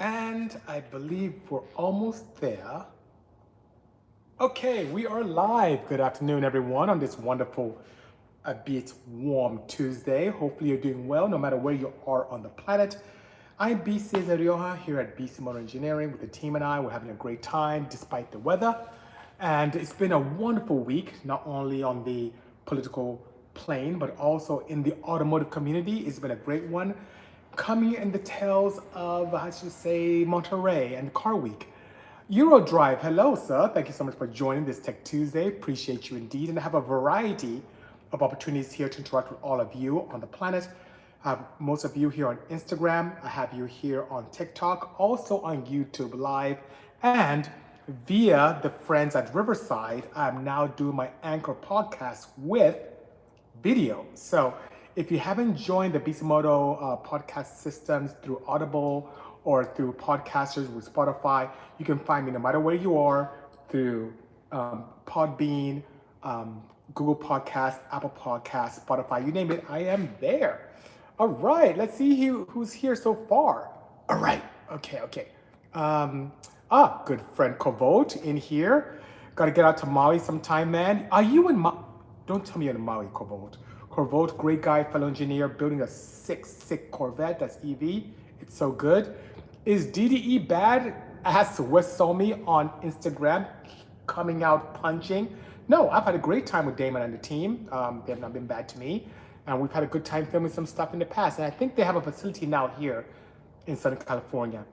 And I believe we're almost there. Okay, we are live. Good afternoon, everyone, on this wonderful, a bit warm Tuesday. Hopefully, you're doing well no matter where you are on the planet. I'm B. Cesar Rioja here at Bisimoto Engineering with the team and I. We're having a great time despite the weather. And it's been a wonderful week, not only on the political plane, but also in the automotive community. It's been a great one. Coming in the tails of, I should say, Monterey and Car Week. Eurodrive, hello, sir. Thank you so much for joining this Tech Tuesday. Appreciate you indeed. And I have a variety of opportunities here to interact with all of you on the planet. I have most of you here on Instagram. I have you here on TikTok, also on YouTube Live, and via the friends at Riverside. I'm now doing my Anchor podcast with video. So if you haven't joined the Bisimoto podcast systems through Audible or through podcasters with Spotify, you can find me no matter where you are through Podbean, Google Podcast, Apple Podcast, Spotify, you name it, I am there. All right, let's see who's here so far. All right, okay. Good friend Kovolt in here. Got to get out to Maui sometime, man. Are you in Maui? Don't tell me you're in Maui, Kovolt. Kovolt, great guy, fellow engineer, building a sick Corvette. That's EV. It's so good. Is DDE bad? As Wes saw me on Instagram, coming out punching. No, I've had a great time with Damon and the team. They have not been bad to me. And we've had a good time filming some stuff in the past. And I think they have a facility now here in Southern California.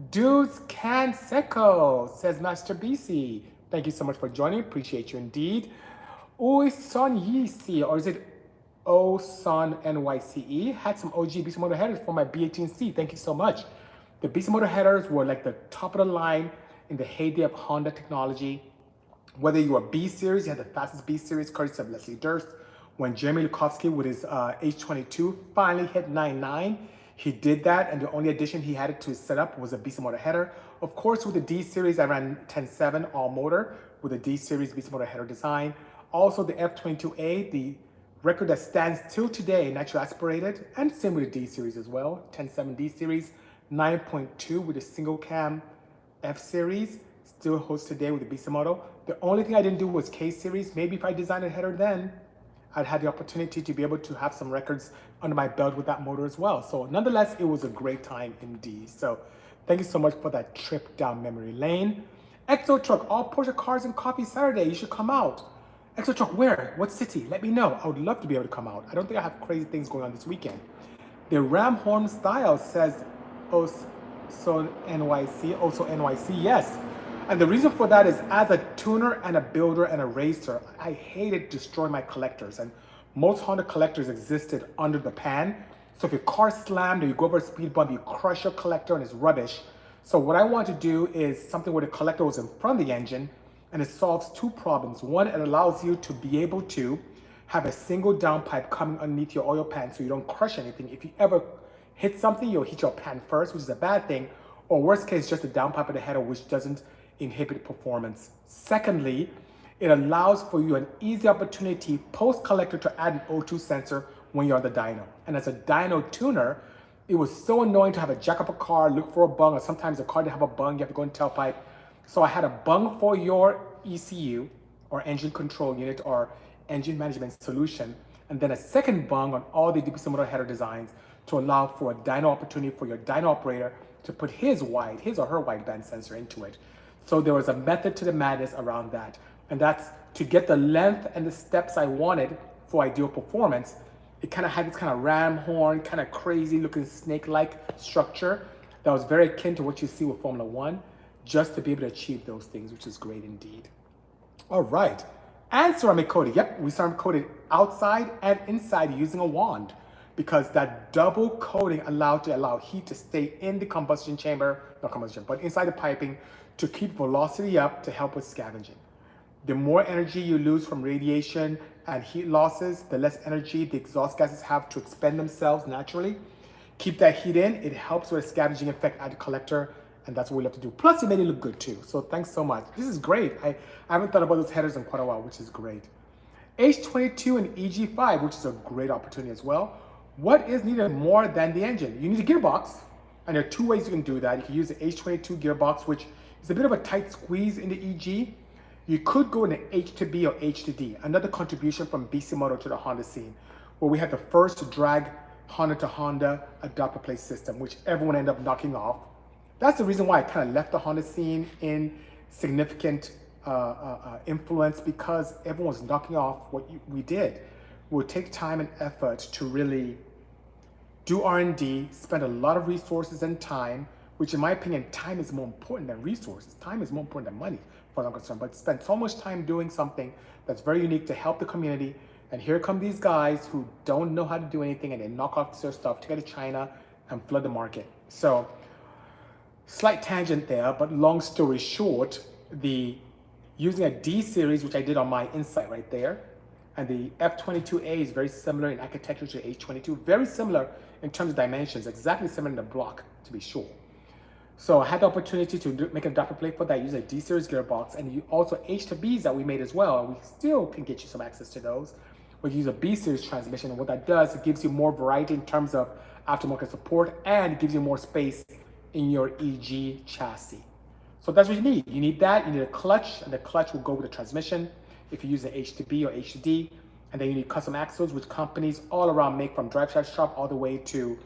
Dudes can Seco, says Master BC. Thank you so much for joining. Appreciate you indeed. Oi Son Yisi, or is it O Son NYCE? Had some OG Bisimoto headers for my B18C. Thank you so much. The Bisimoto headers were like the top of the line in the heyday of Honda technology. Whether you were B series, you had the fastest B series, courtesy of Leslie Durst. When Jeremy Lukovsky with his H22 finally hit 9.9, he did that, and the only addition he had to his setup was a Bisimoto header. Of course, with the D series, I ran 10.7 all motor with a D series Bisimoto header design. Also, the F22A, the record that stands till today, naturally aspirated, and same with the D series as well. 10.7 D series, 9.2 with a single cam F series, still holds today with the Bisimoto. The only thing I didn't do was K series. Maybe if I designed a header then, I'd had the opportunity to be able to have some records under my belt with that motor as well. So nonetheless, it was a great time indeed. So thank you so much for that trip down memory lane. Expo Truck, all Porsche cars and coffee Saturday. You should come out. Expo Truck, where? What city? Let me know. I would love to be able to come out. I don't think I have crazy things going on this weekend. The Ram Horn Style says, also NYC, yes. And the reason for that is as a tuner and a builder and a racer, I hated destroying my collectors. And most Honda collectors existed under the pan. So if your car slammed or you go over a speed bump, you crush your collector and it's rubbish. So what I want to do is something where the collector was in front of the engine, and it solves two problems. One, it allows you to be able to have a single downpipe coming underneath your oil pan so you don't crush anything. If you ever hit something, you'll hit your pan first, which is a bad thing. Or worst case, just a downpipe of the header, which doesn't inhibit performance. Secondly, it allows for you an easy opportunity post-collector to add an O2 sensor when you're on the dyno. And as a dyno tuner, it was so annoying to have to jack up a car, look for a bung, or sometimes the car didn't have a bung, you have to go in tailpipe. So I had a bung for your ECU, or engine control unit, or engine management solution, and then a second bung on all the Bisimoto header designs to allow for a dyno opportunity for your dyno operator to put his or her wideband sensor into it. So there was a method to the madness around that. And that's to get the length and the steps I wanted for ideal performance. It kind of had this kind of ram horn, kind of crazy looking snake-like structure that was very akin to what you see with Formula One, just to be able to achieve those things, which is great indeed. All right, and ceramic coating. Yep, we ceramic coated outside and inside using a wand, because that double coating allowed heat to stay in the combustion chamber, not combustion, but inside the piping, to keep velocity up to help with scavenging. The more energy you lose from radiation and heat losses, the less energy the exhaust gases have to expend themselves naturally. Keep that heat in, it helps with a scavenging effect at the collector, and that's what we love to do. Plus, it made it look good too, so thanks so much. This is great. I haven't thought about those headers in quite a while, which is great. H22 and EG5, which is a great opportunity as well. What is needed more than the engine? You need a gearbox, And there are two ways you can do that. You can use the H22 gearbox, which is a bit of a tight squeeze in the EG. You could go in the H2B or H2D, another contribution from Bisimoto to the Honda scene, where we had the first drag Honda to Honda adapter plate system, which everyone ended up knocking off. That's the reason why I kind of left the Honda scene in significant influence, because everyone was knocking off what we did. We would take time and effort to really do R&D, spend a lot of resources and time, which in my opinion, time is more important than resources. Time is more important than money, as far as I'm concerned, but spend so much time doing something that's very unique to help the community. And here come these guys who don't know how to do anything, and they knock off their stuff to go to China and flood the market. So, slight tangent there, but long story short, using a D series, which I did on my Insight right there, and the F22A is very similar in architecture to H22, very similar in terms of dimensions, exactly similar in the block, to be sure. So I had the opportunity to make an adapter plate for that, use a D series gearbox, and also H2Bs that we made as well, and we still can get you some access to those. We use a B series transmission, and what that does, it gives you more variety in terms of aftermarket support, and it gives you more space in your EG chassis. So that's what you need. You need that, you need a clutch, and the clutch will go with the transmission if you use the H2B or H2D. And then you need custom axles, which companies all around make, from drive shaft shop all the way to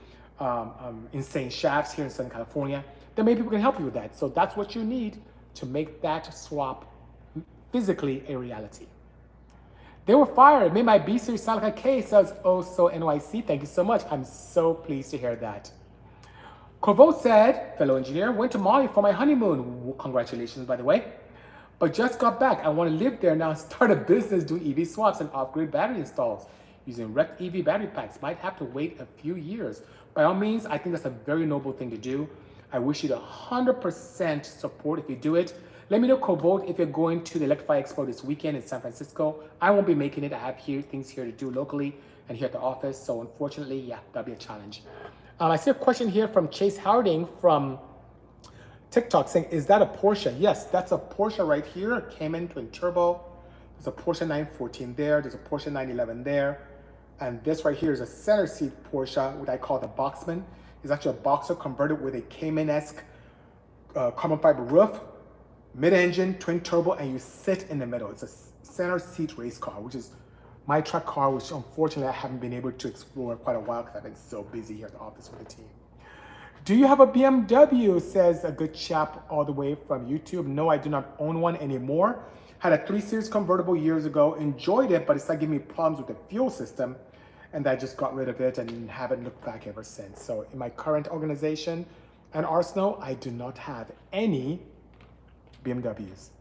insane shafts here in Southern California. Then maybe people can help you with that. So that's what you need to make that swap physically a reality. They were fired. It made my B series sound like a K. Says, oh, so NYC. Thank you so much. I'm so pleased to hear that. Corvo said, fellow engineer, went to Mali for my honeymoon. Congratulations, by the way. But just got back. I want to live there now and start a business doing EV swaps and off-grid battery installs using wrecked EV battery packs. Might have to wait a few years. By all means, I think that's a very noble thing to do. I wish you 100% support if you do it. Let me know, Cobalt, if you're going to the Electrify Expo this weekend in San Francisco. I won't be making it. I have things here to do locally and here at the office. So unfortunately, yeah, that'll be a challenge. I see a question here from Chase Harding from TikTok saying, is that a Porsche? Yes, that's a Porsche right here, a Cayman twin turbo. There's a Porsche 914 there. There's a Porsche 911 there. And this right here is a center seat Porsche, what I call the Boxman. It's actually a Boxer converted with a Cayman-esque carbon fiber roof, mid-engine, twin turbo, and you sit in the middle. It's a center seat race car, which is my track car, which unfortunately I haven't been able to explore quite a while because I've been so busy here at the office with the team. Do you have a BMW? Says a good chap all the way from YouTube. No, I do not own one anymore. Had a 3 Series convertible years ago, enjoyed it, but it started giving me problems with the fuel system, and I just got rid of it and haven't looked back ever since. So in my current organization and arsenal, I do not have any BMWs.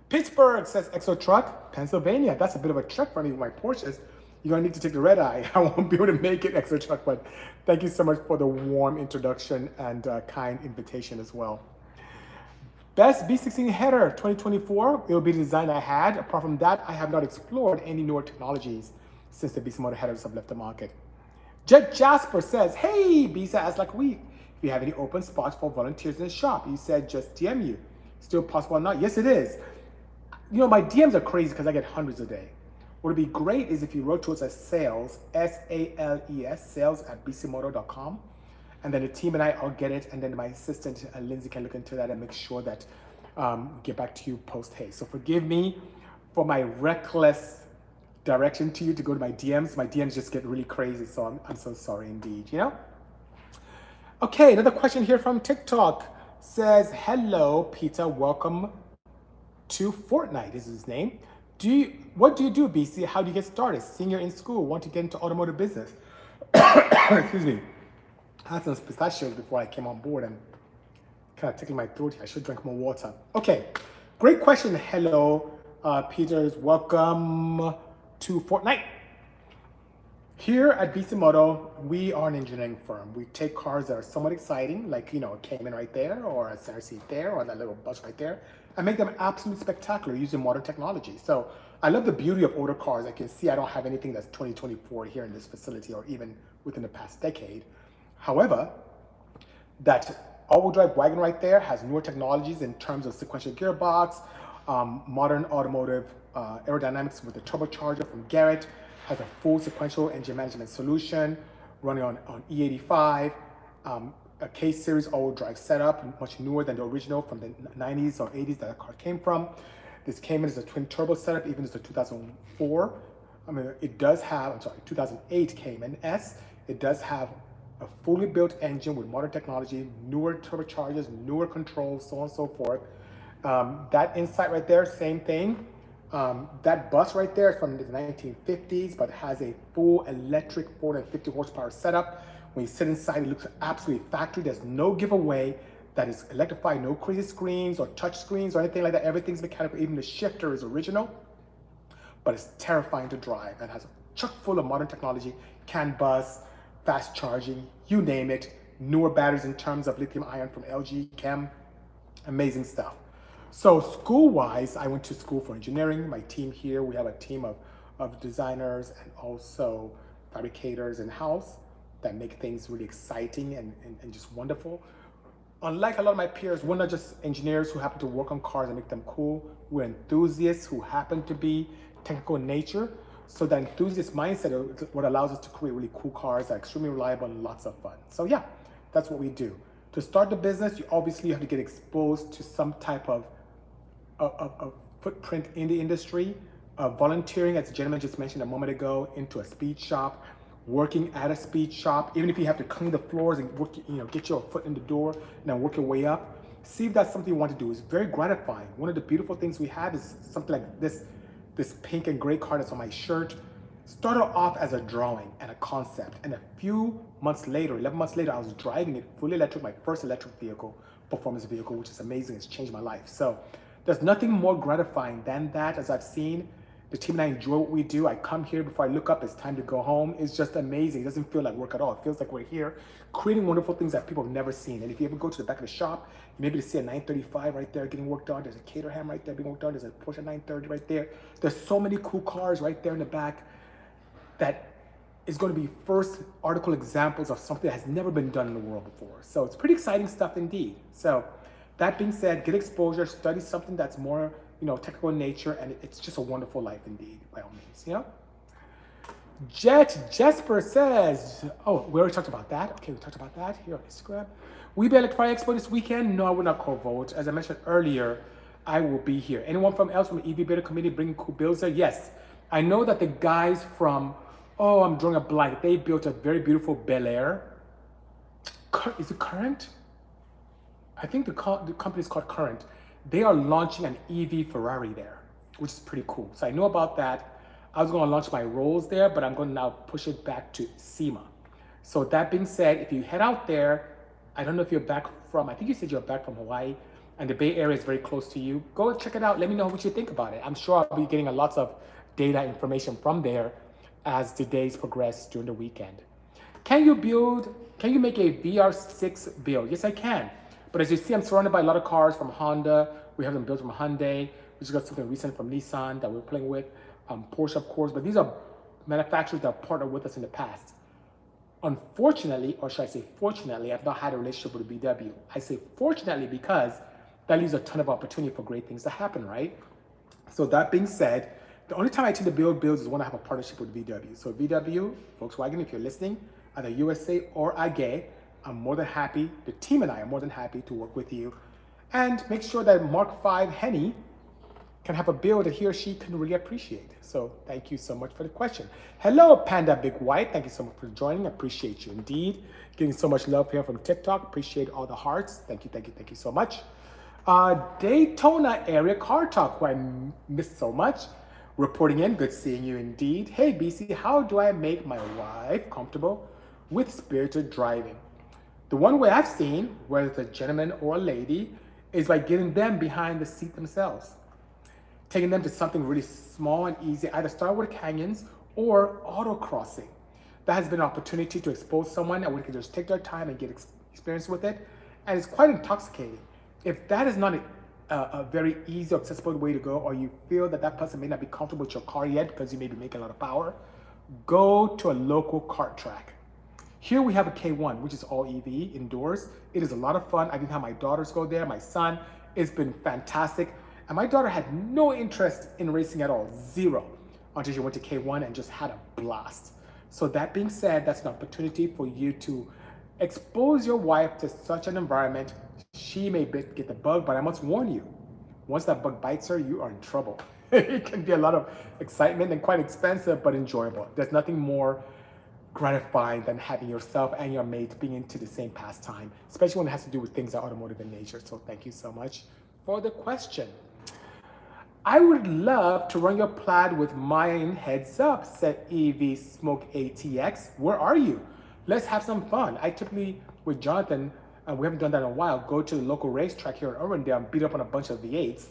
Pittsburgh says Exo truck, Pennsylvania. That's a bit of a trek for me with my Porsches. You're gonna need to take the red eye. I won't be able to make it, Exo truck, but thank you so much for the warm introduction and kind invitation as well. Best B16 header 2024, it will be the design I had. Apart from that, I have not explored any newer technologies since the Bisimoto headers have left the market. Jet Jasper says, hey, Bisa, as like we, if you have any open spots for volunteers in the shop, you said just DM you. Still possible or not? Yes, it is. You know, my DMs are crazy because I get hundreds a day. What would be great is if you wrote to us at sales, S-A-L-E-S, sales@bisimoto.com. And then the team and I'll get it. And then my assistant, Lindsay, can look into that and make sure that get back to you post-haste. So forgive me for my reckless direction to you to go to my DMs. My DMs just get really crazy. So I'm so sorry indeed, you know? Okay, another question here from TikTok says, hello, Peter, welcome to Fortnite is his name. What do you do, BC? How do you get started? Senior in school, want to get into automotive business. Excuse me. I had some pistachios before I came on board and kind of tickling my throat here. I should drink more water. Okay, great question. Hello, Peters. Welcome to Fortnite. Here at Bisimoto, we are an engineering firm. We take cars that are somewhat exciting, like, you know, a Cayman right there, or a center seat there, or that little bus right there, and make them absolutely spectacular using modern technology. So I love the beauty of older cars. I can see I don't have anything that's 2024 here in this facility or even within the past decade. However, that all-wheel drive wagon right there has newer technologies in terms of sequential gearbox, modern automotive aerodynamics with the turbocharger from Garrett, has a full sequential engine management solution running on E85, a K series all-wheel drive setup, much newer than the original from the 90s or 80s that car came from. This came in as a twin turbo setup, even as the 2004. I mean, it does have, I'm sorry, 2008 came in S. It does have a fully built engine with modern technology, newer turbochargers, newer controls, so on and so forth. That inside right there, same thing. That bus right there is from the 1950s, but has a full electric 450 horsepower setup. When you sit inside, it looks absolutely factory. There's no giveaway that is electrified, no crazy screens or touch screens or anything like that. Everything's mechanical, even the shifter is original, but it's terrifying to drive and has a chock full of modern technology, CAN bus, fast charging, you name it, newer batteries in terms of lithium ion from LG Chem, amazing stuff. So school-wise, I went to school for engineering. My team here, we have a team of designers and also fabricators in-house that make things really exciting and just wonderful. Unlike a lot of my peers, we're not just engineers who happen to work on cars and make them cool. We're enthusiasts who happen to be technical in nature. So that enthusiast mindset is what allows us to create really cool cars that are extremely reliable and lots of fun. So yeah, that's what we do. To start the business, you obviously have to get exposed to some type of footprint in the industry, volunteering, as the gentleman just mentioned a moment ago, into a speed shop, working at a speed shop, even if you have to clean the floors and work, get your foot in the door and then work your way up. See if that's something you want to do. It's very gratifying. One of the beautiful things we have is something like this pink and gray car that's on my shirt. Started off as a drawing and a concept, and a few months later, 11 months later, I was driving it fully electric, my first electric vehicle, performance vehicle, which is amazing. It's changed my life. So there's nothing more gratifying than that. As I've seen, the team and I enjoy what we do. I come here before I look up, it's time to go home. It's just amazing. It doesn't feel like work at all. It feels like we're here creating wonderful things that people have never seen. And if you ever go to the back of the shop, you may be able to see a 935 right there getting worked on. There's a Caterham right there being worked on. There's a Porsche 930 right there. There's so many cool cars right there in the back that is going to be first article examples of something that has never been done in the world before. So it's pretty exciting stuff indeed. So that being said, get exposure, study something that's more technical in nature, and it's just a wonderful life indeed, by all means, Jesper says, oh, we already talked about that. Okay, we talked about that here on Instagram. Will you be at Electrify Expo this weekend? No, I will not call vote. As I mentioned earlier, I will be here. Anyone from the EV Beta committee bringing cool builds there? Yes. I know that the guys from, I'm drawing a blank. They built a very beautiful Bel Air. Is it Current? I think the company is called Current. They are launching an EV Ferrari there, which is pretty cool. So I know about that. I was going to launch my Rolls there, but I'm going to now push it back to SEMA. So that being said, if you head out there, I don't know if you're back from, I think you said you're back from Hawaii, and the Bay Area is very close to you. Go check it out. Let me know what you think about it. I'm sure I'll be getting lots of data information from there as the days progress during the weekend. Can you make a VR6 build? Yes, I can. But as you see, I'm surrounded by a lot of cars from Honda. We have them built from Hyundai. We just got something recent from Nissan that we're playing with. Porsche, of course, but these are manufacturers that partnered with us in the past. Unfortunately, or should I say fortunately, I've not had a relationship with VW. I say fortunately because that leaves a ton of opportunity for great things to happen, right? So that being said, the only time I tend to build builds is when I have a partnership with VW. So VW, Volkswagen, if you're listening, either USA or AG, I'm more than happy, the team and I are more than happy to work with you and make sure that Mark V Henny can have a build that he or she can really appreciate. So thank you so much for the question. Hello, Panda Big White. Thank you so much for joining. Appreciate you indeed. Getting so much love here from TikTok. Appreciate all the hearts. Thank you so much. Daytona area car talk, who I missed so much. Reporting in, good seeing you indeed. Hey BC, how do I make my wife comfortable with spirited driving? The one way I've seen, whether it's a gentleman or a lady, is by getting them behind the seat themselves. Taking them to something really small and easy, either start with canyons or autocrossing. That has been an opportunity to expose someone and we can just take their time and get experience with it. And it's quite intoxicating. If that is not a very easy or accessible way to go, or you feel that that person may not be comfortable with your car yet because you may be making a lot of power, go to a local kart track. Here we have a K1, which is all EV indoors. It is a lot of fun. I didn't have my daughters go there, my son. It's been fantastic. And my daughter had no interest in racing at all, zero, until she went to K1 and just had a blast. So that being said, that's an opportunity for you to Expose your wife to such an environment, she may get the bug, but I must warn you, once that bug bites her, you are in trouble. It can be a lot of excitement and quite expensive, but enjoyable. There's nothing more gratifying than having yourself and your mate being into the same pastime, especially when it has to do with things that are automotive in nature. So thank you so much for the question. I would love to run your plaid with mine, heads up, said EV Smoke ATX. Where are you? Let's have some fun. I typically, with Jonathan, and we haven't done that in a while, go to the local racetrack here in Irwindale and beat up on a bunch of V8s.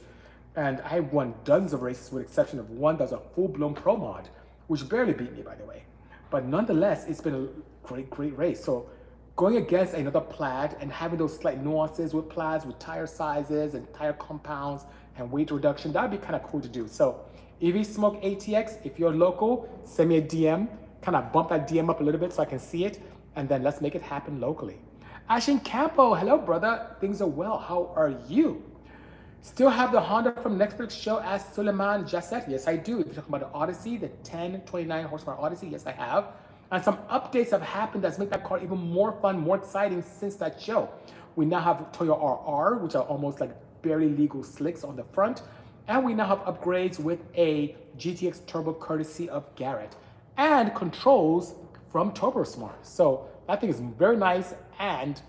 And I won dozens of races with the exception of one that was a full-blown pro mod, which barely beat me, by the way. But nonetheless, it's been a great race. So going against another plaid and having those slight nuances with plaids, with tire sizes and tire compounds and weight reduction, that'd be kind of cool to do. So EV Smoke ATX, if you're local, send me a DM, kind of bump that DM up a little bit so I can see it, and then let's make it happen locally. Ashin Campo, hello brother, things are well, how are you? Still have the Honda from Netflix show as Suleiman Jasset? Yes, I do. If you're talking about the Odyssey, the 1029 horsepower Odyssey, yes, I have. And some updates have happened that's made that car even more fun, more exciting since that show. We now have Toyo RR, which are almost like barely legal slicks on the front. And we now have upgrades with a GTX Turbo courtesy of Garrett and controls from TurboSmart. So that thing is very nice and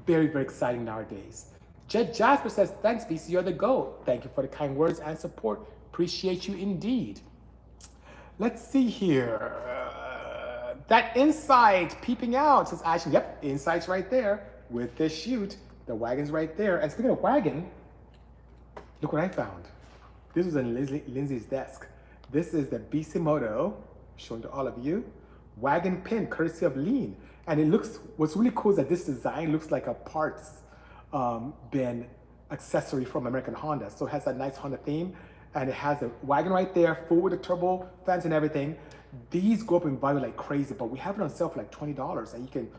very exciting nowadays. Jed Jasper says, thanks, BC, you're the GOAT. Thank you for the kind words and support. Appreciate you indeed. Let's see here. That inside peeping out says, Ashley, yep, inside's right there with the chute. The wagon's right there. And speaking of wagon, look what I found. This was in Lindsay's desk. This is the Bisimoto, showing to all of you, wagon pin, courtesy of Lean. And it looks, what's really cool is that this design looks like a parts bin accessory from American Honda. So it has that nice Honda theme, and it has a wagon right there, full with the turbo fans and everything. These go up in value like crazy, but we have it on sale for like $20, and you can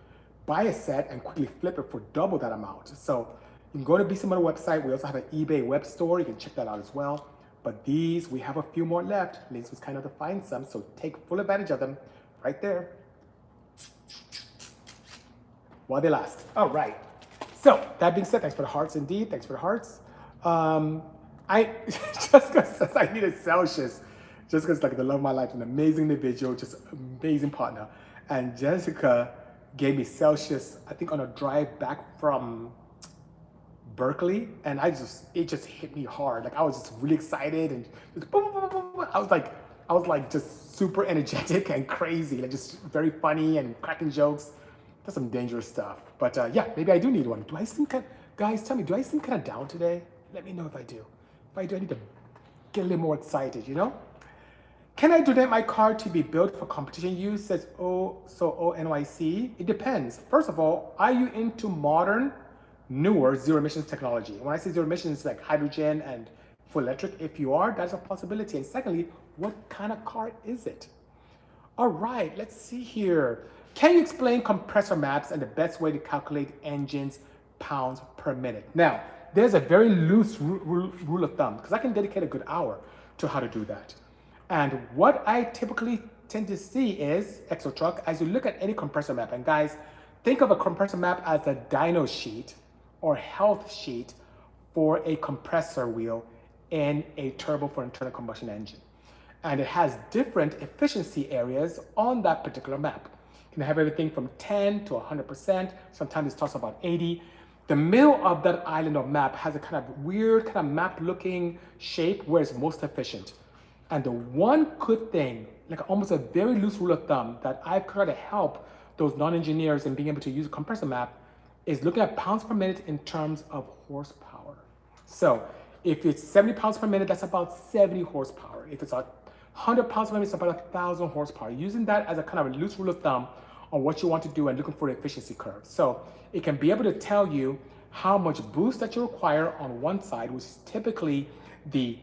buy a set and quickly flip it for double that amount. So you can go to Bisimoto website. We also have an eBay web store. You can check that out as well. But these, we have a few more left. Liz was kind enough to find some, so take full advantage of them right there while they last. All right. So that being said, thanks for the hearts indeed. Thanks for the hearts. Jessica says I need a Celsius. Jessica's like the love of my life, an amazing individual, just amazing partner. And Jessica gave me Celsius, I think on a drive back from Berkeley, and it just hit me hard. Like I was just really excited and just boom, boom, boom, boom. I was like just super energetic and crazy, like just very funny and cracking jokes. That's some dangerous stuff. But yeah, maybe I do need one. Do I seem kind of, guys, tell me, do I seem kind of down today? Let me know if I do. If I do, I need to get a little more excited, you know? Can I donate my car to be built for competition use? Says ONYC. It depends. First of all, are you into modern, newer zero emissions technology? When I say zero emissions, like hydrogen and full electric, if you are, that's a possibility. And secondly, what kind of car is it? All right, let's see here. Can you explain compressor maps and the best way to calculate engines pounds per minute? Now, there's a very loose rule of thumb, because I can dedicate a good hour to how to do that. And what I typically tend to see is, Exo Truck, as you look at any compressor map, and guys, think of a compressor map as a dyno sheet or health sheet for a compressor wheel in a turbo for internal combustion engine. And it has different efficiency areas on that particular map. You can have everything from 10 to 100%. Sometimes it talks about 80. The middle of that island of map has a kind of weird kind of map looking shape where it's most efficient. And the one good thing, like almost a very loose rule of thumb that I've tried to help those non-engineers in being able to use a compressor map is looking at pounds per minute in terms of horsepower. So if it's 70 pounds per minute, that's about 70 horsepower. If it's 100 pounds per minute, it's about 1,000 horsepower. Using that as a kind of a loose rule of thumb on what you want to do and looking for the efficiency curve. So it can be able to tell you how much boost that you require on one side, which is typically the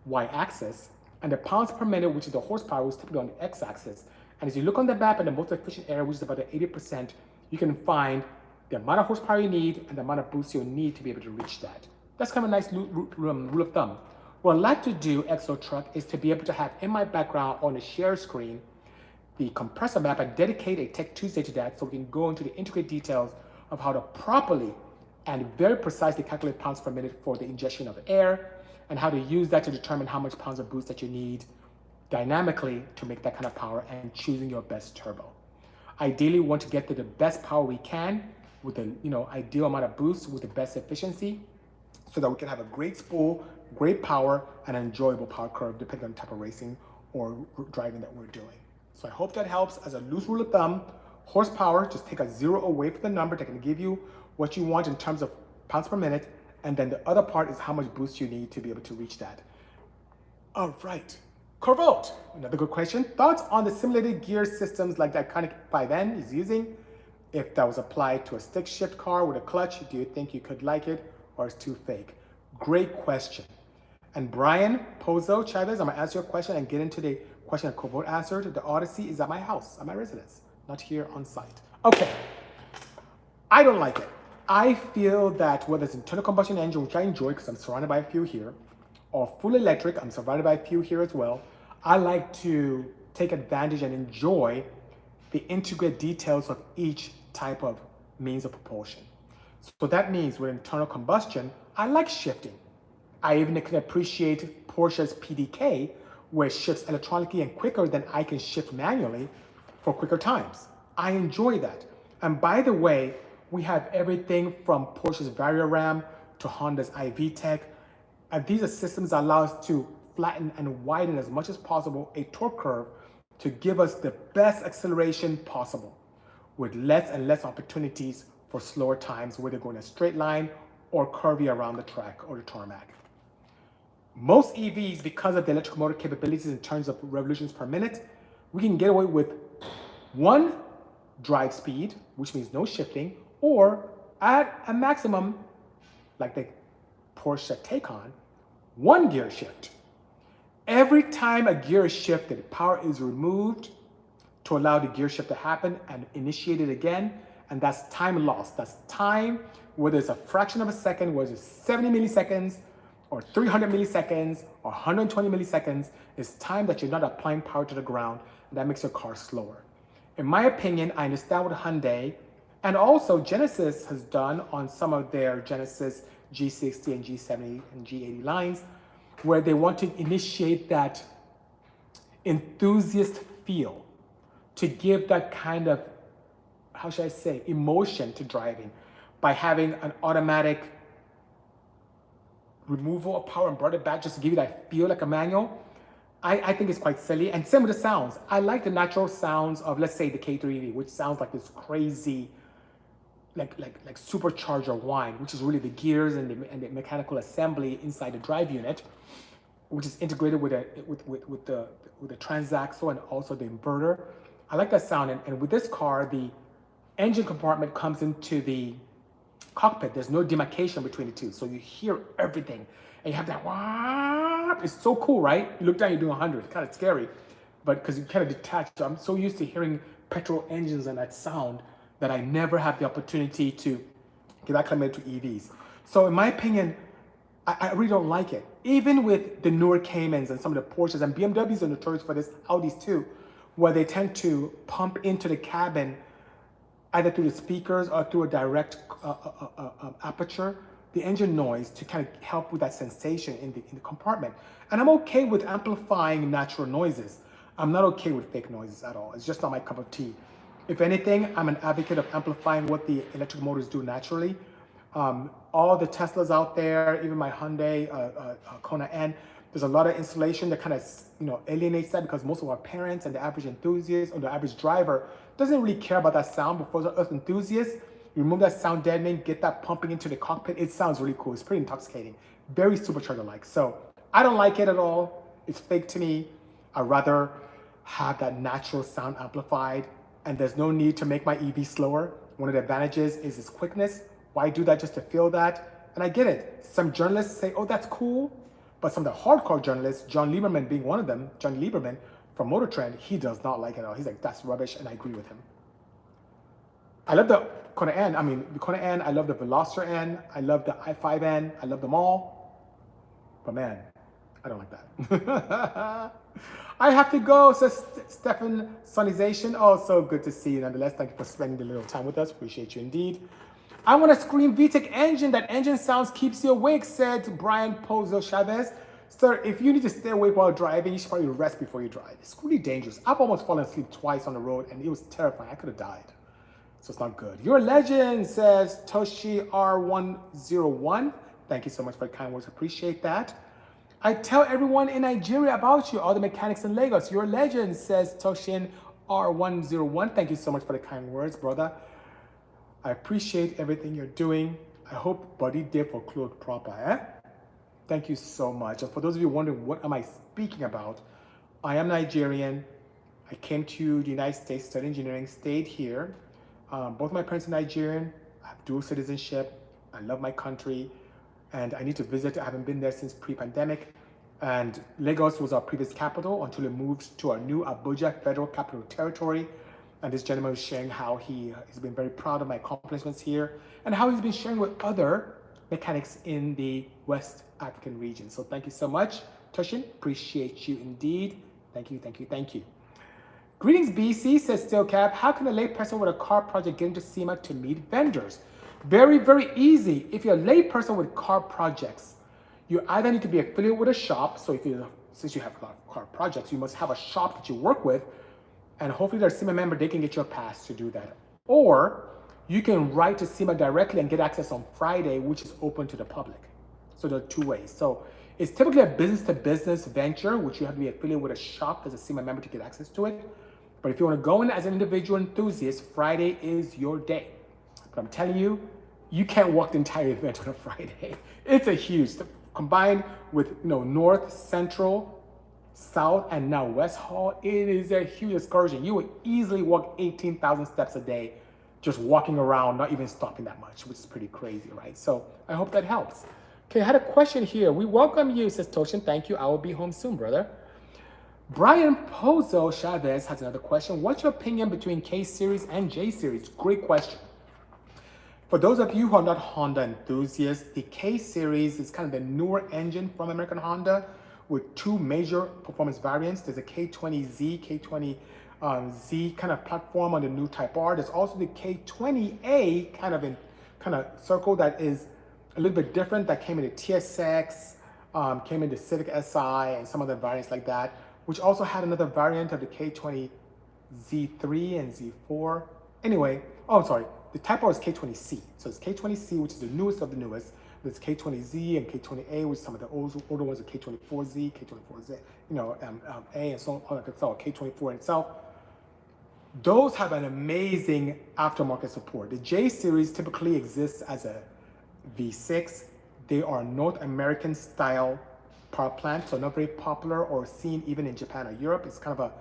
y-axis, and the pounds per minute, which is the horsepower, which is typically on the x-axis. And as you look on the map in the most efficient area, which is about 80%, you can find the amount of horsepower you need and the amount of boost you'll need to be able to reach that. That's kind of a nice rule of thumb. What I'd like to do, Exo Truck, is to be able to have in my background on the share screen the compressor map and dedicate a Tech Tuesday to that so we can go into the intricate details of how to properly and very precisely calculate pounds per minute for the ingestion of air and how to use that to determine how much pounds of boost that you need dynamically to make that kind of power and choosing your best turbo. Ideally, we want to get to the best power we can with the ideal amount of boost with the best efficiency so that we can have a great spool, great power, and an enjoyable power curve depending on the type of racing or driving that we're doing. So I hope that helps. As a loose rule of thumb, horsepower, just take a 0 away from the number that can give you what you want in terms of pounds per minute, and then the other part is how much boost you need to be able to reach that. All right, Corvolt, another good question. Thoughts on the simulated gear systems like the iconic 5N is using? If that was applied to a stick shift car with a clutch, do you think you could like it or it's too fake? Great question. And Brian Pozo Chavez, I'm gonna answer your question and get into the question that Corvolt answered. The Odyssey is at my house, at my residence, not here on site. Okay, I don't like it. I feel that whether it's internal combustion engine, which I enjoy because I'm surrounded by a few here, or full electric, I'm surrounded by a few here as well, I like to take advantage and enjoy the intricate details of each type of means of propulsion. So that means with internal combustion, I like shifting. I even can appreciate Porsche's PDK, where it shifts electronically and quicker than I can shift manually for quicker times. I enjoy that. And by the way, we have everything from Porsche's Variaram to Honda's iVTEC. And these are systems that allow us to flatten and widen as much as possible a torque curve to give us the best acceleration possible with less and less opportunities for slower times, whether going a straight line or curvy around the track or the tarmac. Most EVs, because of the electric motor capabilities in terms of revolutions per minute, we can get away with one drive speed, which means no shifting, or at a maximum, like the Porsche Taycan, one gear shift. Every time a gear is shifted, power is removed to allow the gear shift to happen and initiate it again, and that's time lost. That's time, whether it's a fraction of a second, whether it's 70 milliseconds, or 300 milliseconds, or 120 milliseconds, is time that you're not applying power to the ground, and that makes your car slower. In my opinion, I understand what Hyundai, and also Genesis has done on some of their Genesis G60 and G70 and G80 lines, where they want to initiate that enthusiast feel to give that kind of, how should I say, emotion to driving by having an automatic removal of power and brought it back just to give you that feel like a manual. I think it's quite silly. And same with the sounds. I like the natural sounds of, let's say, the K3V, which sounds like this crazy, like supercharger whine, which is really the gears and the mechanical assembly inside the drive unit, which is integrated with the transaxle and also the inverter. I like that sound. And with this car, the engine compartment comes into the cockpit. There's no demarcation between the two, so you hear everything, and you have that wah. It's so cool, right? You look down, you're doing 100. It's kind of scary, but because you kind of detached. I'm so used to hearing petrol engines and that sound that I never have the opportunity to get acclimated to EVs. So in my opinion, I really don't like it. Even with the newer Caymans and some of the Porsches, and BMWs are notorious for this, Audis too, where they tend to pump into the cabin either through the speakers or through a direct aperture, the engine noise to kind of help with that sensation in the compartment. And I'm okay with amplifying natural noises. I'm not okay with fake noises at all. It's just not my cup of tea. If anything, I'm an advocate of amplifying what the electric motors do naturally. All the Teslas out there, even my Hyundai Kona N, there's a lot of insulation that kind of alienates that, because most of our parents and the average enthusiast or the average driver doesn't really care about that sound. But for us enthusiasts, you remove that sound deadening, get that pumping into the cockpit. It sounds really cool. It's pretty intoxicating, very supercharger-like. So I don't like it at all. It's fake to me. I'd rather have that natural sound amplified, and there's no need to make my EV slower. One of the advantages is its quickness. Why do that just to feel that? And I get it. Some journalists say, oh, that's cool. But some of the hardcore journalists, John Lieberman being one of them, John Lieberman from Motor Trend, he does not like it at all. He's like, that's rubbish, and I agree with him. I love the Kona N. I mean, the Kona N, I love the Veloster N, I love the i5N, I love them all. But man, I don't like that. I have to go, says Stefan Sunnization. Also good to see you nonetheless. Thank you for spending a little time with us. Appreciate you indeed. I want to scream VTEC engine. That engine sounds keeps you awake, said Brian Pozo Chavez. Sir, if you need to stay awake while driving, you should probably rest before you drive. It's really dangerous. I've almost fallen asleep twice on the road and it was terrifying. I could have died. So it's not good. You're a legend, says Toshi R101. Thank you so much for the kind words. Appreciate that. I tell everyone in Nigeria about you, all the mechanics in Lagos. You're a legend, says Toshin R101. Thank you so much for the kind words, brother. I appreciate everything you're doing. I hope body day for clothes proper, eh? Thank you so much. And for those of you wondering, what am I speaking about? I am Nigerian. I came to the United States, studied engineering, stayed here. Both my parents are Nigerian. I have dual citizenship. I love my country. And I need to visit. I haven't been there since pre-pandemic. And Lagos was our previous capital until it moved to our new Abuja Federal Capital Territory. And this gentleman was sharing how he's been very proud of my accomplishments here and how he's been sharing with other mechanics in the West African region. So thank you so much, Tushin. Appreciate you indeed. Thank you, thank you, thank you. Greetings, BC, says Steelcap. How can a layperson with a car project get into SEMA to meet vendors? Very, very easy. If you're a layperson with car projects, you either need to be affiliated with a shop. So since you have a lot of car projects, you must have a shop that you work with, and hopefully they're a SEMA member, they can get you a pass to do that. Or you can write to SEMA directly and get access on Friday, which is open to the public. So there are two ways. So it's typically a business-to-business venture, which you have to be affiliated with a shop as a SEMA member to get access to it. But if you want to go in as an individual enthusiast, Friday is your day. But I'm telling you, you can't walk the entire event on a Friday. It's a huge, combined with North, Central, South, and now West Hall, it is a huge excursion. You would easily walk 18,000 steps a day just walking around, not even stopping that much, which is pretty crazy, right? So I hope that helps. Okay, I had a question here. We welcome you, says Toshin. Thank you. I will be home soon, brother. Brian Pozo Chavez has another question. What's your opinion between K series and J series? Great question. For those of you who are not Honda enthusiasts, the K series is kind of the newer engine from American Honda with two major performance variants. There's a K20Z, K20Z kind of platform on the new Type R. There's also the K20A kind of circle that is a little bit different, that came in the TSX, came in the Civic Si and some other variants like that, which also had another variant of the K20Z3 and Z4. Anyway, oh, I'm sorry. The Type R is K20C. So it's K20C, which is the newest of the newest. There's K20Z and K20A, which some of the older ones are K24Z, K24Z, A and so on, so K24 itself. Those have an amazing aftermarket support. The J series typically exists as a V6. They are North American style power plant, so not very popular or seen even in Japan or Europe. It's kind of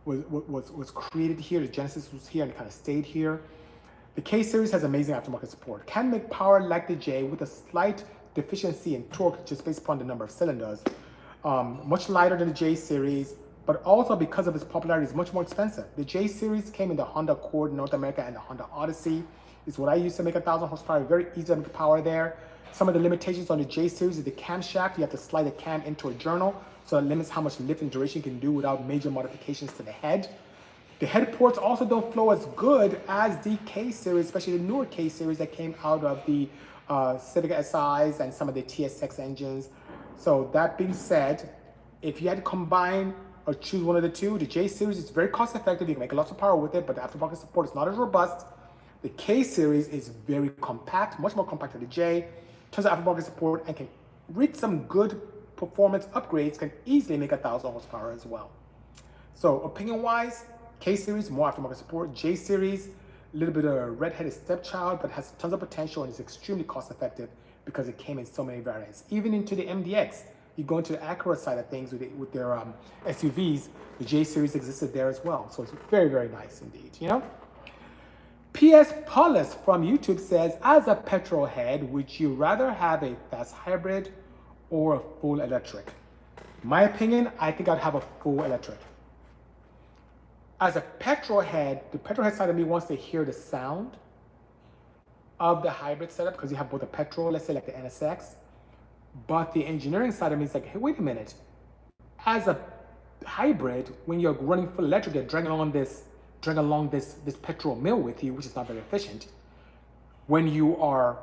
was created here. The genesis was here and kind of stayed here. The K series has amazing aftermarket support. Can make power like the J with a slight deficiency in torque just based upon the number of cylinders. Much lighter than the J series, but also because of its popularity is much more expensive. The J series came in the Honda Accord North America and the Honda Odyssey. It's what I used to make 1,000 horsepower, very easy to make power there. Some of the limitations on the J series is the camshaft. You have to slide the cam into a journal, so it limits how much lift and duration you can do without major modifications to the head. The head ports also don't flow as good as the K series, especially the newer K series that came out of the Civic SIs and some of the TSX engines. So that being said, if you had to combine or choose one of the two, the J series is very cost effective. You can make lots of power with it, but the aftermarket support is not as robust. The K series is very compact, much more compact than the J. Tons of aftermarket support and can reach some good performance upgrades, can easily make 1,000 horsepower as well. So opinion-wise, K series, more aftermarket support. J series, a little bit of a red-headed stepchild, but has tons of potential and is extremely cost-effective because it came in so many variants. Even into the MDX, you go into the Acura side of things with their SUVs, the J series existed there as well. So it's very, very nice indeed, P.S. Paulus from YouTube says, as a petrol head, would you rather have a fast hybrid or a full electric? My opinion, I think I'd have a full electric. As a petrol head, the petrol head side of me wants to hear the sound of the hybrid setup because you have both a petrol, let's say like the NSX, But the engineering side of me is like, hey, wait a minute. As a hybrid, when you're running full electric, you're dragging along this petrol mill with you, which is not very efficient. When you are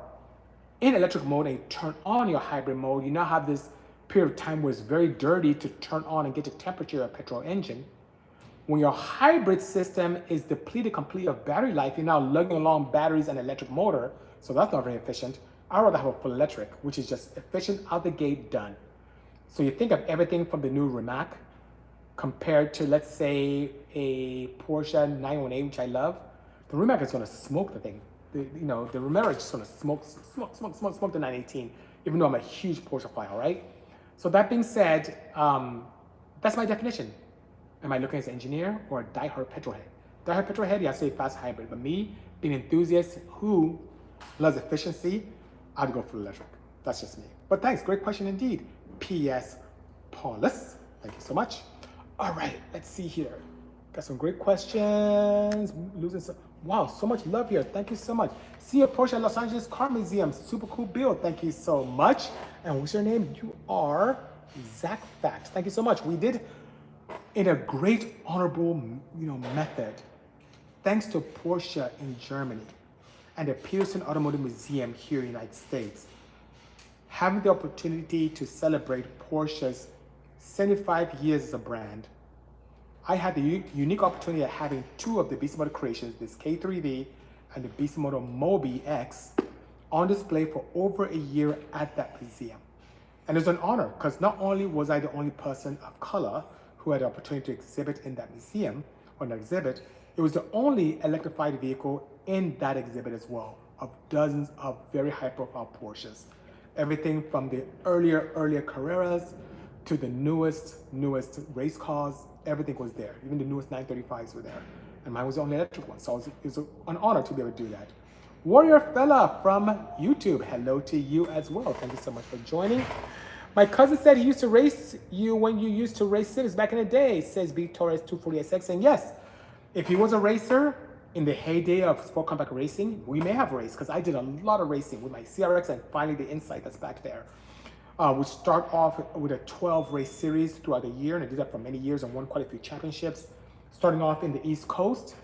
in electric mode and you turn on your hybrid mode, you now have this period of time where it's very dirty to turn on and get the temperature of a petrol engine. When your hybrid system is depleted completely of battery life, you're now lugging along batteries and electric motor, so that's not very efficient. I'd rather have a full electric, which is just efficient out the gate, done. So you think of everything from the new Rimac compared to, let's say, a Porsche 918, which I love. The Rimac is going to smoke the thing. The Rimac is just going to smoke the 918, even though I'm a huge Porsche fan, all right? So that being said, that's my definition. Am I looking as an engineer or a diehard petrol head? Diehard petrol head, yeah, I say fast hybrid. But me, being an enthusiast who loves efficiency, I'd go for electric. That's just me. But thanks, great question indeed. P.S. Paulus, thank you so much. All right, let's see here. Got some great questions. Wow, so much love here. Thank you so much. See you, Porsche at Los Angeles Car Museum. Super cool build. Thank you so much. And what's your name? You are Zach Fax. Thank you so much. We did in a great honorable method, thanks to Porsche in Germany and the Peterson Automotive Museum here in the United States, having the opportunity to celebrate Porsche's 75 years as a brand. I had the unique opportunity of having two of the Bisimoto creations, this K3V and the Bisimoto Mobi X, on display for over a year at that museum. And it was an honor, because not only was I the only person of color who had the opportunity to exhibit in that museum, or an exhibit, it was the only electrified vehicle in that exhibit as well, of dozens of very high-profile Porsches. Everything from the earlier Carreras to the newest race cars, everything was there. Even the newest 935s were there. And mine was the only electric one, so it was an honor to be able to do that. Warrior Fella from YouTube, hello to you as well. Thank you so much for joining. My cousin said he used to race you when you used to race Civics back in the day, says B Torres 240SX. And yes, if he was a racer in the heyday of sport compact racing, we may have raced, because I did a lot of racing with my CRX and finally the Insight that's back there. We start off with a 12 race series throughout the year, and I did that for many years and won quite a few championships. Starting off in the East Coast,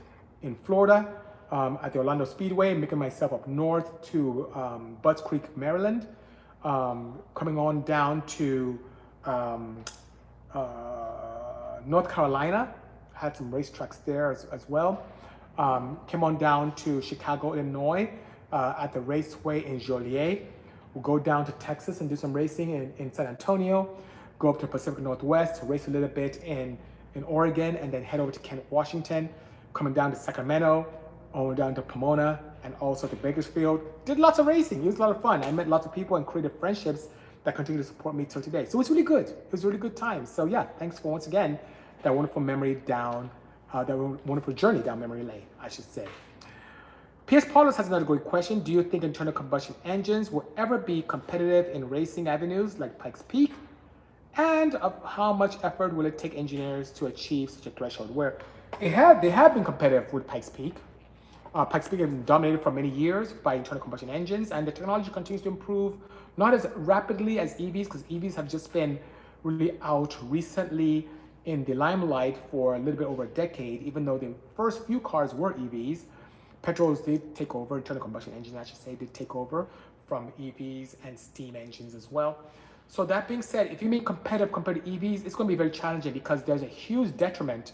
in Florida, at the Orlando Speedway, making myself up north to Butts Creek, Maryland, coming on down to North Carolina, had some racetracks there as well. Came on down to Chicago, Illinois, at the raceway in Joliet. We'll go down to Texas and do some racing in San Antonio, go up to Pacific Northwest, race a little bit in Oregon, and then head over to Kent, Washington, coming down to Sacramento, on down to Pomona, and also to Bakersfield. Did lots of racing. It was a lot of fun. I met lots of people and created friendships that continue to support me till today. So it's really good. It was a really good time. So yeah, thanks for once again that wonderful memory down, that wonderful journey down memory lane, I should say. P.S. Paulus has another great question. Do you think internal combustion engines will ever be competitive in racing avenues like Pikes Peak? And of how much effort will it take engineers to achieve such a threshold? Where they have been competitive with Pikes Peak. Pikes Peak has been dominated for many years by internal combustion engines, and the technology continues to improve, not as rapidly as EVs, because EVs have just been really out recently in the limelight for a little bit over a decade, even though the first few cars were EVs. Petrols did take over, internal combustion engines, I should say, did take over from EVs and steam engines as well. So that being said, if you mean competitive compared to EVs, it's going to be very challenging, because there's a huge detriment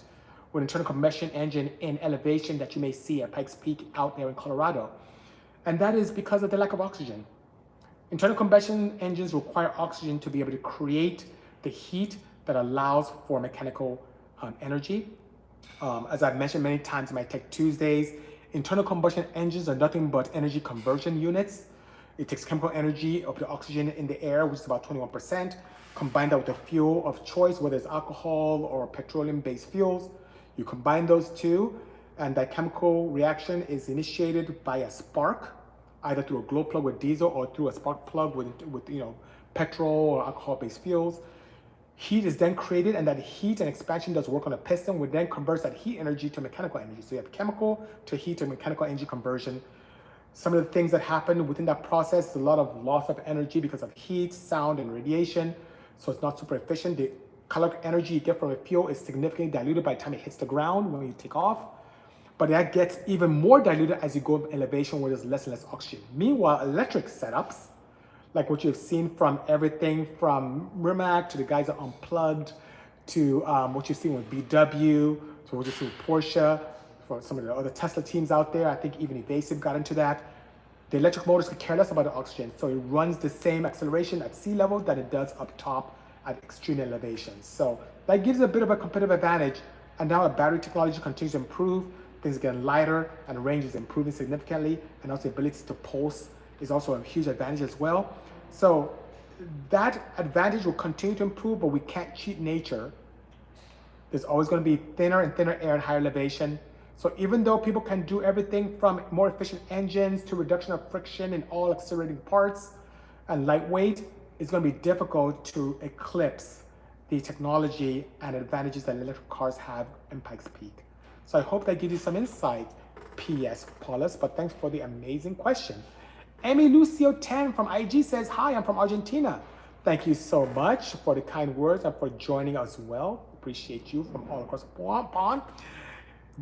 with internal combustion engine in elevation that you may see at Pikes Peak out there in Colorado. And that is because of the lack of oxygen. Internal combustion engines require oxygen to be able to create the heat that allows for mechanical energy. As I've mentioned many times in my Tech Tuesdays, internal combustion engines are nothing but energy conversion units. It takes chemical energy of the oxygen in the air, which is about 21%, combine that with a fuel of choice, whether it's alcohol or petroleum-based fuels. You combine those two, and that chemical reaction is initiated by a spark, either through a glow plug with diesel or through a spark plug with petrol or alcohol-based fuels. Heat is then created, and that heat and expansion does work on a piston, which then converts that heat energy to mechanical energy. So you have chemical to heat to mechanical energy conversion. Some of the things that happen within that process is a lot of loss of energy because of heat, sound, and radiation. So it's not super efficient. The caloric energy you get from a fuel is significantly diluted by the time it hits the ground when you take off. But that gets even more diluted as you go up elevation where there's less and less oxygen. Meanwhile, electric setups, like what you've seen from everything from Rimac to the guys that Unplugged to what you've seen with BW, to what you've seen with Porsche, for some of the other Tesla teams out there. I think even Evasive got into that. The electric motors could care less about the oxygen, so it runs the same acceleration at sea level that it does up top at extreme elevations. So that gives a bit of a competitive advantage. And now the battery technology continues to improve. Things are getting lighter and range is improving significantly. And also the ability to pulse is also a huge advantage as well. So that advantage will continue to improve, but we can't cheat nature. There's always going to be thinner and thinner air at higher elevation. So even though people can do everything from more efficient engines to reduction of friction in all accelerating parts and lightweight, it's going to be difficult to eclipse the technology and advantages that electric cars have in Pikes Peak. So I hope that gives you some insight, P.S. Paulus, but thanks for the amazing question. Amy Lucio 10 from IG says, hi, I'm from Argentina. Thank you so much for the kind words and for joining us well. Appreciate you from all across the pond.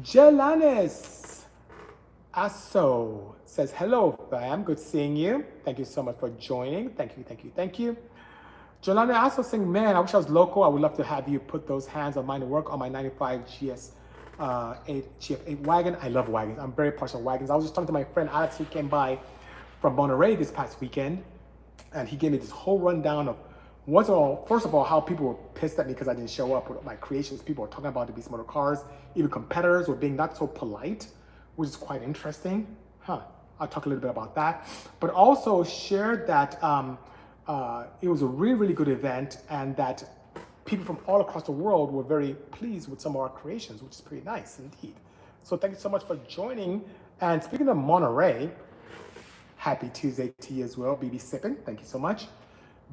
Jelanis Asso says, hello fam, good seeing you. Thank you so much for joining. Thank you, thank you, thank you. Jelanis Asso saying, man, I wish I was local. I would love to have you put those hands of mine to work on my 95 GF8 wagon. I love wagons. I'm very partial to wagons. I was just talking to my friend Alex who came by from Monterey this past weekend, and he gave me this whole rundown of first of all, how people were pissed at me because I didn't show up with my creations. People were talking about the Bisimoto cars. Even competitors were being not so polite, which is quite interesting. I'll talk a little bit about that. But also shared that it was a really, really good event and that people from all across the world were very pleased with some of our creations, which is pretty nice indeed. So thank you so much for joining. And speaking of Monterey, happy Tuesday to you as well, BB Sippin'. Thank you so much.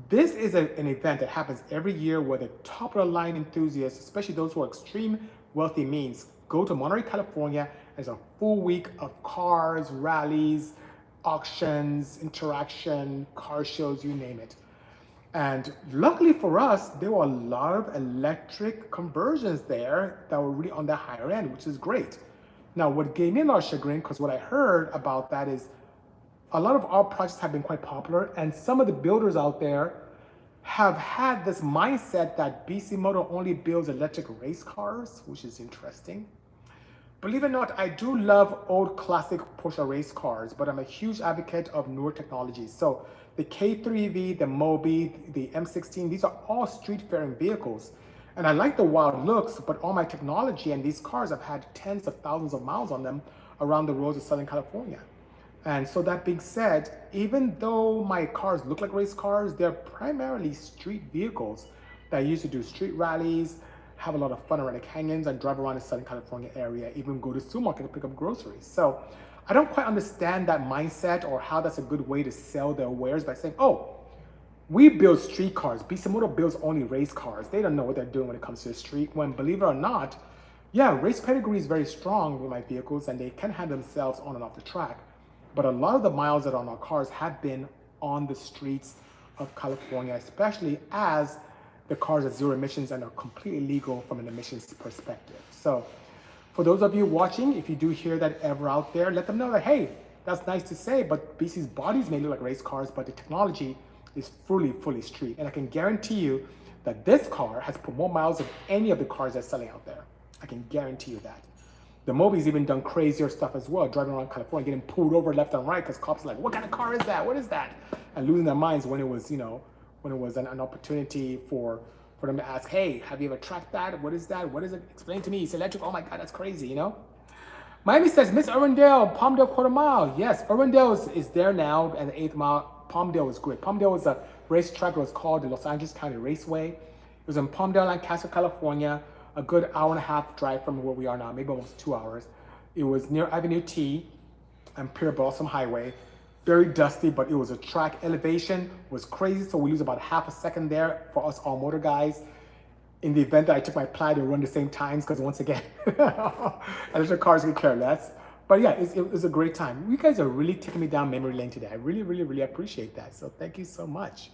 This is an event that happens every year where the top of the line enthusiasts, especially those who are extreme wealthy means, go to Monterey, California. There's a full week of cars, rallies, auctions, interaction, car shows, you name it. And luckily for us, there were a lot of electric conversions there that were really on the higher end, which is great. Now, what gave me a lot of chagrin, because what I heard about that is a lot of our projects have been quite popular, and some of the builders out there have had this mindset that Bisimoto only builds electric race cars, which is interesting. Believe it or not, I do love old classic Porsche race cars, but I'm a huge advocate of newer technologies. So the K3V, the Mobi, the M16, these are all street-faring vehicles. And I like the wild looks, but all my technology and these cars have had tens of thousands of miles on them around the roads of Southern California. And so that being said, even though my cars look like race cars, they're primarily street vehicles that I use to do street rallies, have a lot of fun around the canyons, and drive around the Southern California area, even go to the supermarket to pick up groceries. So I don't quite understand that mindset or how that's a good way to sell their wares by saying, oh, we build street cars. Bisimoto builds only race cars. They don't know what they're doing when it comes to the street. When, believe it or not, yeah, race pedigree is very strong with my vehicles and they can handle themselves on and off the track. But a lot of the miles that are on our cars have been on the streets of California, especially as the cars are zero emissions and are completely legal from an emissions perspective. So for those of you watching, if you do hear that ever out there, let them know that, hey, that's nice to say, but BC's bodies may look like race cars, but the technology is fully street. And I can guarantee you that this car has put more miles than any of the cars that's selling out there. I can guarantee you that. The Mobi's even done crazier stuff as well, driving around California, getting pulled over left and right because cops are like, what kind of car is that? What is that? And losing their minds when it was, when it was an opportunity for them to ask, hey, have you ever tracked that? What is that? What is it? Explain to me. It's electric. Oh my God, that's crazy, Miami says, Miss Irwindale, Palmdale quarter mile. Yes, Irwindale is there now at the 8th mile. Palmdale is great. Palmdale was a racetrack that was called the Los Angeles County Raceway. It was in Palmdale, Lancaster, California. A good hour-and-a-half drive from where we are now, maybe almost 2 hours. It was near Avenue T and Pierre Blossom Highway. Very dusty, but it was a track. Elevation was crazy, so we lose about half a second there for us all motor guys. In the event that I took my Plaid and run the same times, because once again, electric cars could care less. But yeah, it was a great time. You guys are really taking me down memory lane today. I really, really, really appreciate that. So thank you so much.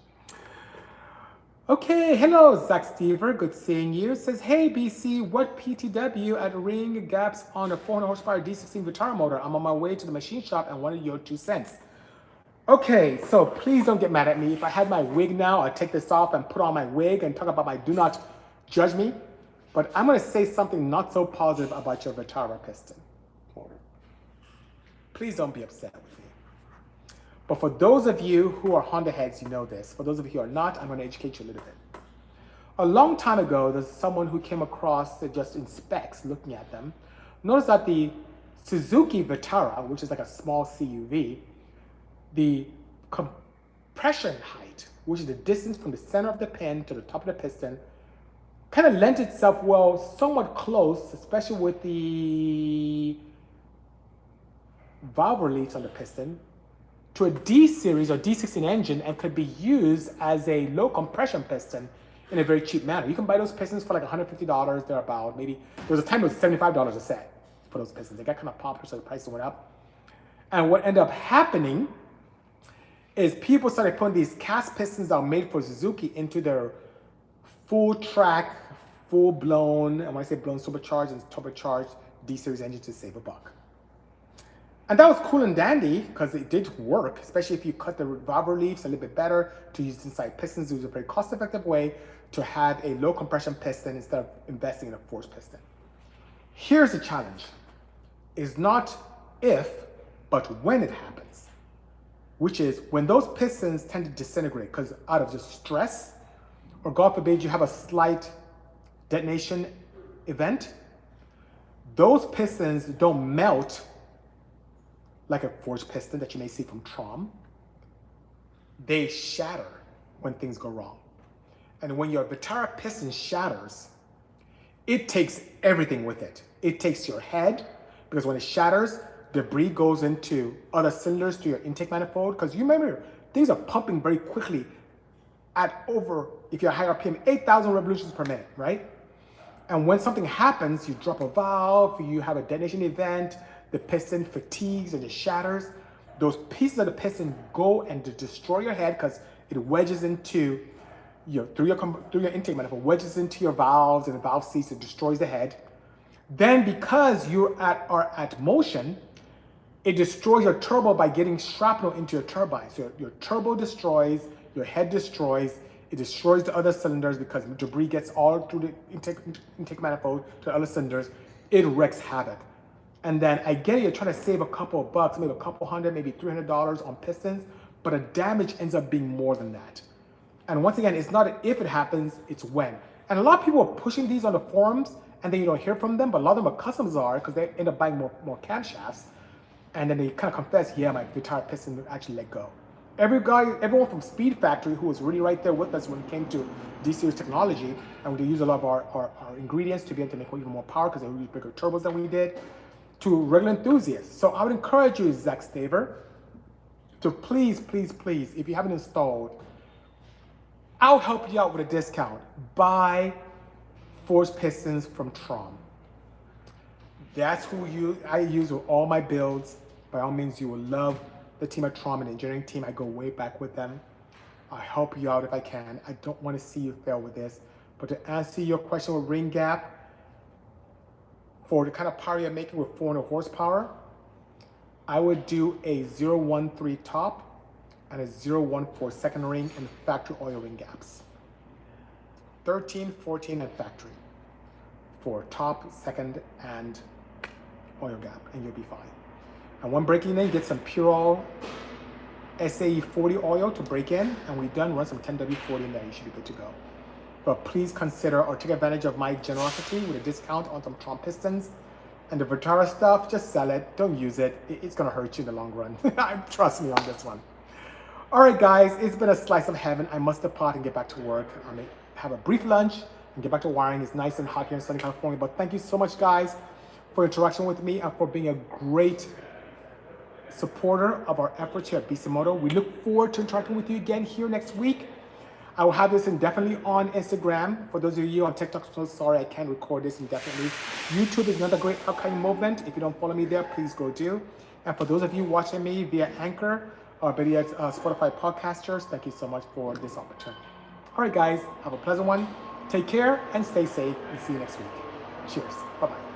Okay, hello, Zach Stever. Good seeing you. Says, hey, BC, what PTW at ring gaps on a 400 horsepower D16 Vitara motor? I'm on my way to the machine shop and wanted your 2 cents. Okay, so please don't get mad at me. If I had my wig now, I'd take this off and put on my wig and talk about my do not judge me. But I'm going to say something not so positive about your Vitara piston motor. Please don't be upset with me. But for those of you who are Honda heads, you know this. For those of you who are not, I'm going to educate you a little bit. A long time ago, there's someone who came across, just in specs, looking at them, noticed that the Suzuki Vitara, which is like a small CUV, the compression height, which is the distance from the center of the pin to the top of the piston, kind of lent itself well, somewhat close, especially with the valve reliefs on the piston, to a D series or D16 engine, and could be used as a low compression piston in a very cheap manner. You can buy those pistons for like $150, they're about, maybe, there was a time it was $75 a set for those pistons. They got kind of popular, so the price went up. And what ended up happening is people started putting these cast pistons that are made for Suzuki into their full track, full blown, and when I say blown, supercharged and turbocharged D series engine to save a buck. And that was cool and dandy because it did work, especially if you cut the valve reliefs a little bit better to use inside pistons. It was a very cost-effective way to have a low compression piston instead of investing in a forced piston. Here's the challenge. It's not if, but when it happens, which is when those pistons tend to disintegrate because out of just stress, or God forbid you have a slight detonation event, those pistons don't melt like a forged piston that you may see from Trom. They shatter when things go wrong. And when your Vitara piston shatters, it takes everything with it. It takes your head, because when it shatters, debris goes into other cylinders to your intake manifold. Because you remember, things are pumping very quickly at over, if you're high RPM, 8,000 revolutions per minute, right? And when something happens, you drop a valve, you have a detonation event, the piston fatigues and it shatters, those pieces of the piston go and destroy your head because it wedges into through your intake manifold, wedges into your valves and the valve seats, it destroys the head. Then because you are at motion, it destroys your turbo by getting shrapnel into your turbine. So your turbo destroys, your head destroys, it destroys the other cylinders because debris gets all through the intake manifold to the other cylinders. It wreaks havoc. And then I get it, you're trying to save a couple of bucks, maybe a couple hundred, maybe $300 on pistons, but the damage ends up being more than that. And once again, it's not if it happens, it's when. And a lot of people are pushing these on the forums and then you don't hear from them, but a lot of them are customers because they end up buying more camshafts. And then they kind of confess, yeah, my Vitara piston actually let go. Everyone from Speed Factory who was really right there with us when it came to D-Series technology, and we use a lot of our ingredients to be able to make even more power because they use bigger turbos than we did, to regular enthusiasts. So I would encourage you, Zach Staver, to please, please, please, if you haven't installed, I'll help you out with a discount. Buy forged pistons from Trom. That's who I use with all my builds. By all means, you will love the team at Trom and the engineering team. I go way back with them. I'll help you out if I can. I don't want to see you fail with this. But to answer your question with ring gap, for the kind of power you're making with 400 horsepower, I would do a 013 top and a 014 second ring and factory oil ring gaps. 13, 14, and factory for top, second, and oil gap, and you'll be fine. And when breaking in, get some Purol SAE 40 oil to break in, and we're done, run some 10W40 in there, you should be good to go. But please consider or take advantage of my generosity with a discount on some Trom pistons. And the Vitara stuff, just sell it, don't use it. It's gonna hurt you in the long run. Trust me on this one. All right, guys, it's been a slice of heaven. I must depart and get back to work. I'm gonna have a brief lunch and get back to wiring. It's nice and hot here in Southern California, but thank you so much, guys, for your interaction with me and for being a great supporter of our efforts here at Bisimoto. We look forward to interacting with you again here next week. I will have this indefinitely on Instagram. For those of you on TikTok, so sorry I can't record this indefinitely. YouTube is another great archiving movement. If you don't follow me there, please go do. And for those of you watching me via Anchor or via Spotify podcasters, thank you so much for this opportunity. All right, guys, have a pleasant one. Take care and stay safe, and see you next week. Cheers. Bye-bye.